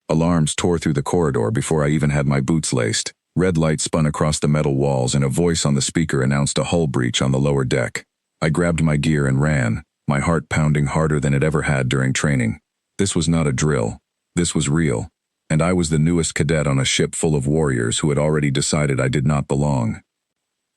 Alarms tore through the corridor before I even had my boots laced. Red lights spun across the metal walls and a voice on the speaker announced a hull breach on the lower deck. I grabbed my gear and ran, my heart pounding harder than it ever had during training. This was not a drill. This was real. And I was the newest cadet on a ship full of warriors who had already decided I did not belong.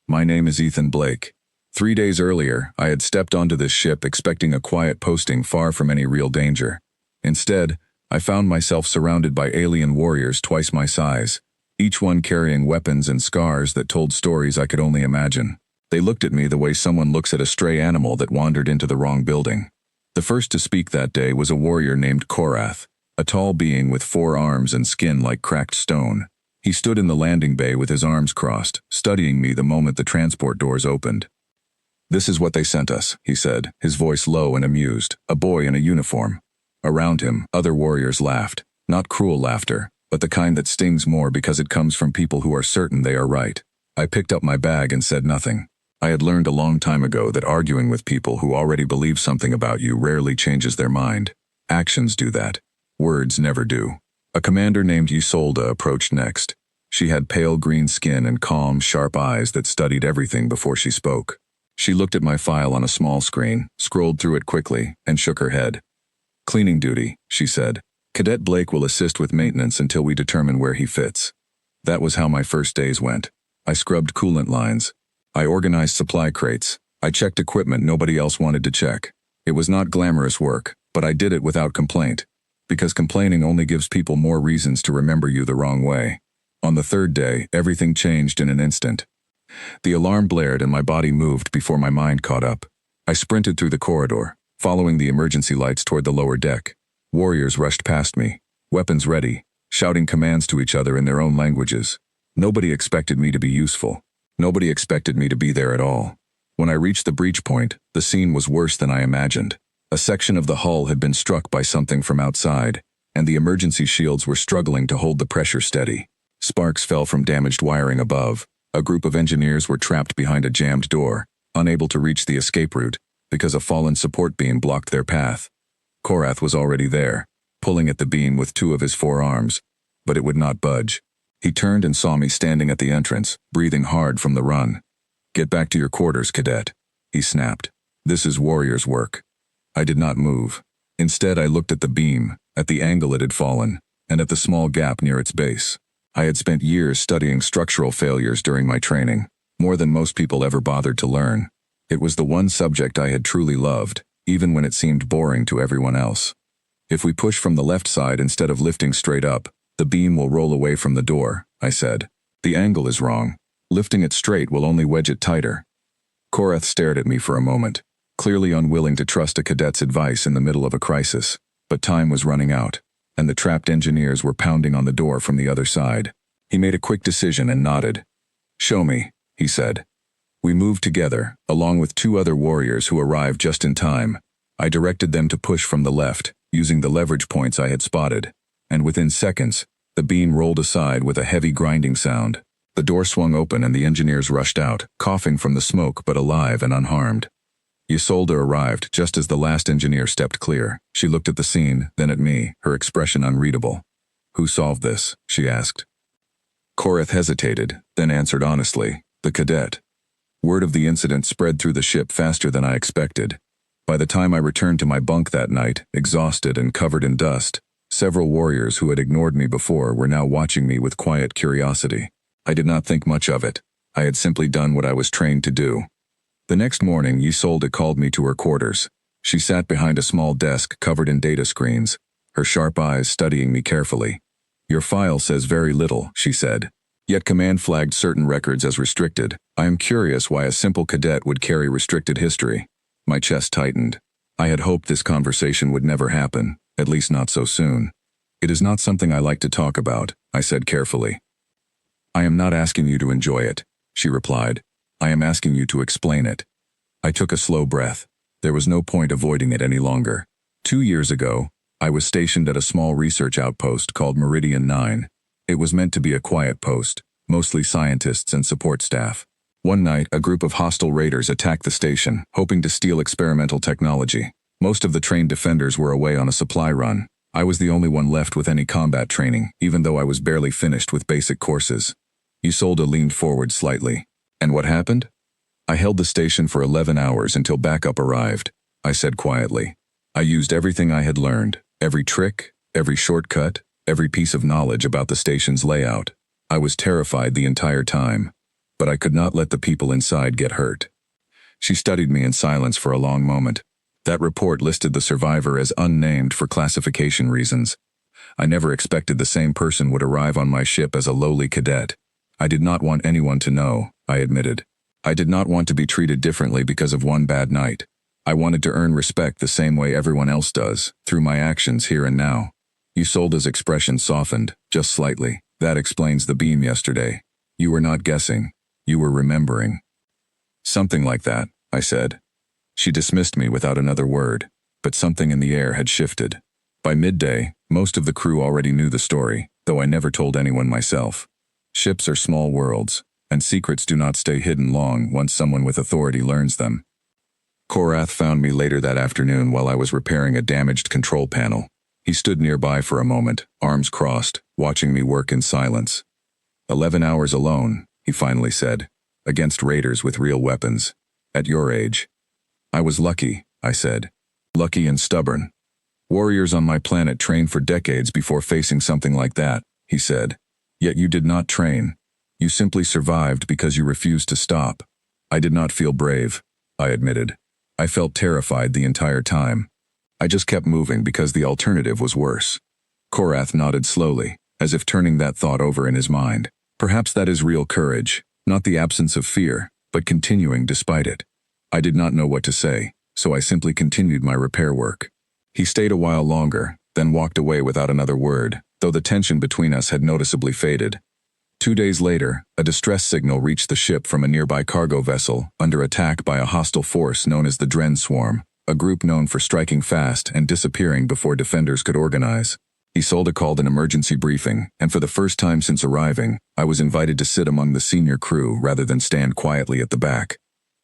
My name is Ethan Blake. 3 days earlier, I had stepped onto this ship expecting a quiet posting far from any real danger. Instead, I found myself surrounded by alien warriors twice my size, each one carrying weapons and scars that told stories I could only imagine. They looked at me the way someone looks at a stray animal that wandered into the wrong building. The first to speak that day was a warrior named Korath, a tall being with 4 arms and skin like cracked stone. He stood in the landing bay with his arms crossed, studying me the moment the transport doors opened. "This is what they sent us," he said, his voice low and amused, a boy in a uniform. Around him, other warriors laughed, not cruel laughter, but the kind that stings more because it comes from people who are certain they are right. I picked up my bag and said nothing. I had learned a long time ago that arguing with people who already believe something about you rarely changes their mind. Actions do that. Words never do. A commander named Isolde approached next. She had pale green skin and calm, sharp eyes that studied everything before she spoke. She looked at my file on a small screen, scrolled through it quickly, and shook her head. "Cleaning duty," she said. "Cadet Blake will assist with maintenance until we determine where he fits." That was how my first days went. I scrubbed coolant lines. I organized supply crates. I checked equipment nobody else wanted to check. It was not glamorous work, but I did it without complaint. Because complaining only gives people more reasons to remember you the wrong way. On the 3rd day, everything changed in an instant. The alarm blared and my body moved before my mind caught up. I sprinted through the corridor, following the emergency lights toward the lower deck. Warriors rushed past me, weapons ready, shouting commands to each other in their own languages. Nobody expected me to be useful. Nobody expected me to be there at all. When I reached the breach point, the scene was worse than I imagined. A section of the hull had been struck by something from outside, and the emergency shields were struggling to hold the pressure steady. Sparks fell from damaged wiring above. A group of engineers were trapped behind a jammed door, unable to reach the escape route, because a fallen support beam blocked their path. Korath was already there, pulling at the beam with 2 of his 4 arms, but it would not budge. He turned and saw me standing at the entrance, breathing hard from the run. "Get back to your quarters, cadet," he snapped. "This is warrior's work." I did not move. Instead, I looked at the beam, at the angle it had fallen, and at the small gap near its base. I had spent years studying structural failures during my training, more than most people ever bothered to learn. It was the one subject I had truly loved, even when it seemed boring to everyone else. "If we push from the left side instead of lifting straight up, the beam will roll away from the door," I said. "The angle is wrong. Lifting it straight will only wedge it tighter." Korath stared at me for a moment, clearly unwilling to trust a cadet's advice in the middle of a crisis. But time was running out, and the trapped engineers were pounding on the door from the other side. He made a quick decision and nodded. "Show me," he said. We moved together, along with 2 other warriors who arrived just in time. I directed them to push from the left, using the leverage points I had spotted, and within seconds, the beam rolled aside with a heavy grinding sound. The door swung open and the engineers rushed out, coughing from the smoke but alive and unharmed. Isolde arrived just as the last engineer stepped clear. She looked at the scene, then at me, her expression unreadable. "Who solved this?" she asked. Korath hesitated, then answered honestly, "The cadet." Word of the incident spread through the ship faster than I expected. By the time I returned to my bunk that night, exhausted and covered in dust, several warriors who had ignored me before were now watching me with quiet curiosity. I did not think much of it. I had simply done what I was trained to do. The next morning, Isolde called me to her quarters. She sat behind a small desk covered in data screens, her sharp eyes studying me carefully. "Your file says very little," she said. "Yet command flagged certain records as restricted. I am curious why a simple cadet would carry restricted history." My chest tightened. I had hoped this conversation would never happen, at least not so soon. "It is not something I like to talk about," I said carefully. "I am not asking you to enjoy it," she replied. "I am asking you to explain it." I took a slow breath. There was no point avoiding it any longer. 2 years ago, I was stationed at a small research outpost called Meridian 9. It was meant to be a quiet post, mostly scientists and support staff. One night, a group of hostile raiders attacked the station, hoping to steal experimental technology. Most of the trained defenders were away on a supply run. I was the only one left with any combat training, even though I was barely finished with basic courses. Isolde leaned forward slightly. And what happened? I held the station for 11 hours until backup arrived, I said quietly. I used everything I had learned, every trick, every shortcut, every piece of knowledge about the station's layout. I was terrified the entire time, but I could not let the people inside get hurt. She studied me in silence for a long moment. That report listed the survivor as unnamed for classification reasons. I never expected the same person would arrive on my ship as a lowly cadet. I did not want anyone to know, I admitted. I did not want to be treated differently because of one bad night. I wanted to earn respect the same way everyone else does, through my actions here and now. Isolde's expression softened, just slightly. That explains the beam yesterday. You were not guessing. You were remembering. Something like that, I said. She dismissed me without another word, but something in the air had shifted. By midday, most of the crew already knew the story, though I never told anyone myself. Ships are small worlds, and secrets do not stay hidden long once someone with authority learns them. Korath found me later that afternoon while I was repairing a damaged control panel. He stood nearby for a moment, arms crossed, watching me work in silence. 11 hours alone, he finally said, against raiders with real weapons. At your age. I was lucky, I said. Lucky and stubborn. Warriors on my planet train for decades before facing something like that, he said. Yet you did not train. You simply survived because you refused to stop. I did not feel brave, I admitted. I felt terrified the entire time. I just kept moving because the alternative was worse. Korath nodded slowly, as if turning that thought over in his mind. Perhaps that is real courage, not the absence of fear, but continuing despite it. I did not know what to say, so I simply continued my repair work. He stayed a while longer, then walked away without another word, though the tension between us had noticeably faded. 2 days later, a distress signal reached the ship from a nearby cargo vessel under attack by a hostile force known as the Dren Swarm, a group known for striking fast and disappearing before defenders could organize. Isolde called an emergency briefing, and for the first time since arriving, I was invited to sit among the senior crew rather than stand quietly at the back.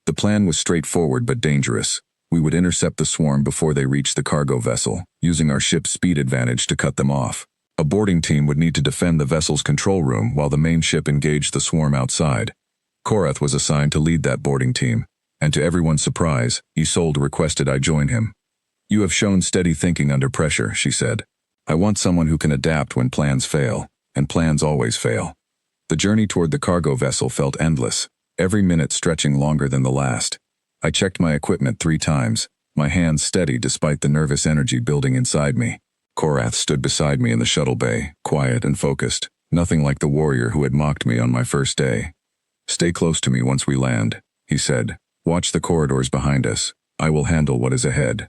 The plan was straightforward but dangerous. We would intercept the swarm before they reached the cargo vessel, using our ship's speed advantage to cut them off. A boarding team would need to defend the vessel's control room while the main ship engaged the swarm outside. Korath was assigned to lead that boarding team, and to everyone's surprise, Isolde requested I join him. You have shown steady thinking under pressure, she said. I want someone who can adapt when plans fail, and plans always fail. The journey toward the cargo vessel felt endless, every minute stretching longer than the last. I checked my equipment 3 times, my hands steady despite the nervous energy building inside me. Korath stood beside me in the shuttle bay, quiet and focused, nothing like the warrior who had mocked me on my first day. Stay close to me once we land, he said. Watch the corridors behind us. I will handle what is ahead.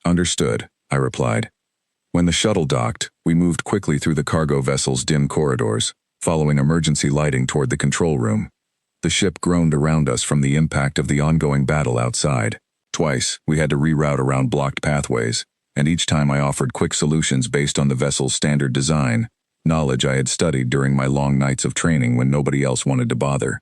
Understood, I replied. When the shuttle docked, we moved quickly through the cargo vessel's dim corridors, following emergency lighting toward the control room. The ship groaned around us from the impact of the ongoing battle outside. Twice, we had to reroute around blocked pathways, and each time I offered quick solutions based on the vessel's standard design, knowledge I had studied during my long nights of training when nobody else wanted to bother.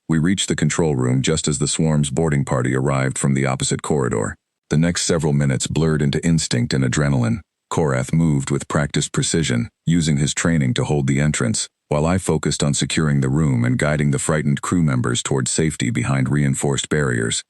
We reached the control room just as the swarm's boarding party arrived from the opposite corridor. The next several minutes blurred into instinct and adrenaline. Korath moved with practiced precision, using his training to hold the entrance, while I focused on securing the room and guiding the frightened crew members toward safety behind reinforced barriers.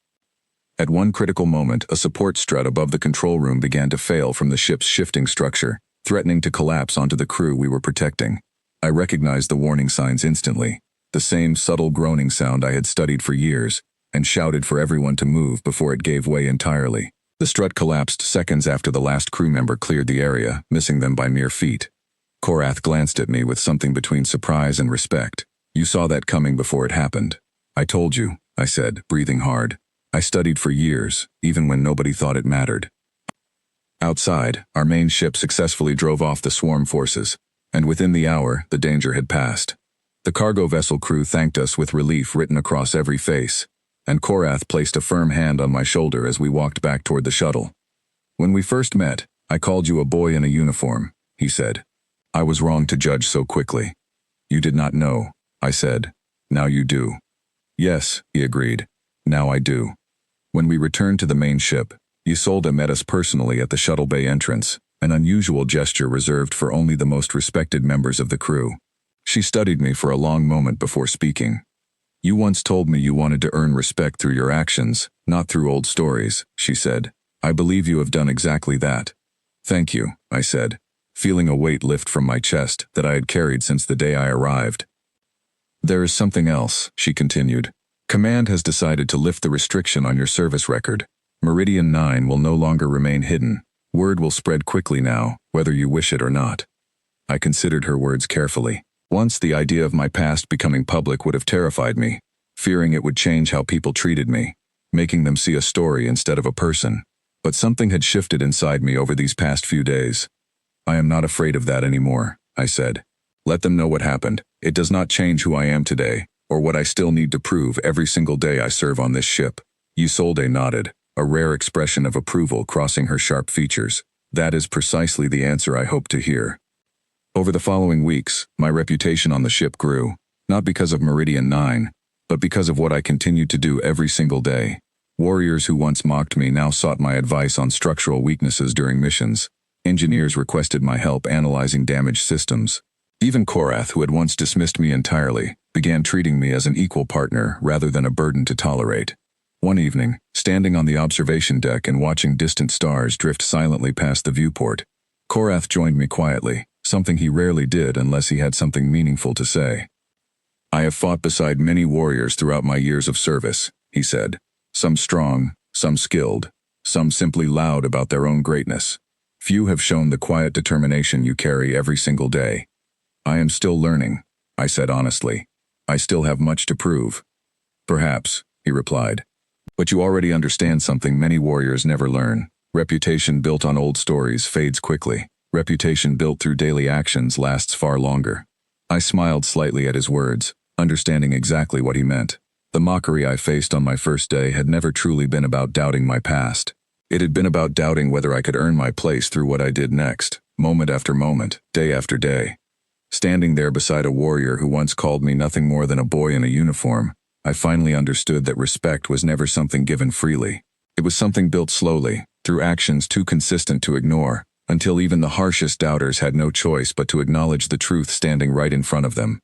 At one critical moment, a support strut above the control room began to fail from the ship's shifting structure, threatening to collapse onto the crew we were protecting. I recognized the warning signs instantly, the same subtle groaning sound I had studied for years, and shouted for everyone to move before it gave way entirely. The strut collapsed seconds after the last crew member cleared the area, missing them by mere feet. Korath glanced at me with something between surprise and respect. You saw that coming before it happened. I told you, I said, breathing hard. I studied for years, even when nobody thought it mattered. Outside, our main ship successfully drove off the swarm forces, and within the hour, the danger had passed. The cargo vessel crew thanked us with relief written across every face, and Korath placed a firm hand on my shoulder as we walked back toward the shuttle. When we first met, I called you a boy in a uniform, he said. I was wrong to judge so quickly. You did not know, I said. Now you do. Yes, he agreed. Now I do. When we returned to the main ship, Isolde met us personally at the shuttle bay entrance, an unusual gesture reserved for only the most respected members of the crew. She studied me for a long moment before speaking. "You once told me you wanted to earn respect through your actions, not through old stories," she said. "I believe you have done exactly that." "Thank you," I said, feeling a weight lift from my chest that I had carried since the day I arrived. "There is something else," she continued. "Command has decided to lift the restriction on your service record. Meridian 9 will no longer remain hidden. Word will spread quickly now, whether you wish it or not." I considered her words carefully. Once the idea of my past becoming public would have terrified me, fearing it would change how people treated me, making them see a story instead of a person. But something had shifted inside me over these past few days. "I am not afraid of that anymore," I said. "Let them know what happened. It does not change who I am today, or what I still need to prove every single day I serve on this ship." Isolde nodded, a rare expression of approval crossing her sharp features. "That is precisely the answer I hoped to hear." Over the following weeks, my reputation on the ship grew, not because of Meridian 9, but because of what I continued to do every single day. Warriors who once mocked me now sought my advice on structural weaknesses during missions. Engineers requested my help analyzing damaged systems. Even Korath, who had once dismissed me entirely, began treating me as an equal partner rather than a burden to tolerate. One evening, standing on the observation deck and watching distant stars drift silently past the viewport, Korath joined me quietly, something he rarely did unless he had something meaningful to say. "I have fought beside many warriors throughout my years of service," he said. "Some strong, some skilled, some simply loud about their own greatness. Few have shown the quiet determination you carry every single day. I am still learning," I said honestly. "I still have much to prove." "Perhaps," he replied. "But you already understand something many warriors never learn. Reputation built on old stories fades quickly. Reputation built through daily actions lasts far longer." I smiled slightly at his words, understanding exactly what he meant. The mockery I faced on my first day had never truly been about doubting my past. It had been about doubting whether I could earn my place through what I did next, moment after moment, day after day. Standing there beside a warrior who once called me nothing more than a boy in a uniform, I finally understood that respect was never something given freely. It was something built slowly, through actions too consistent to ignore, until even the harshest doubters had no choice but to acknowledge the truth standing right in front of them.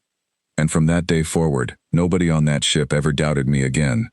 And from that day forward, nobody on that ship ever doubted me again,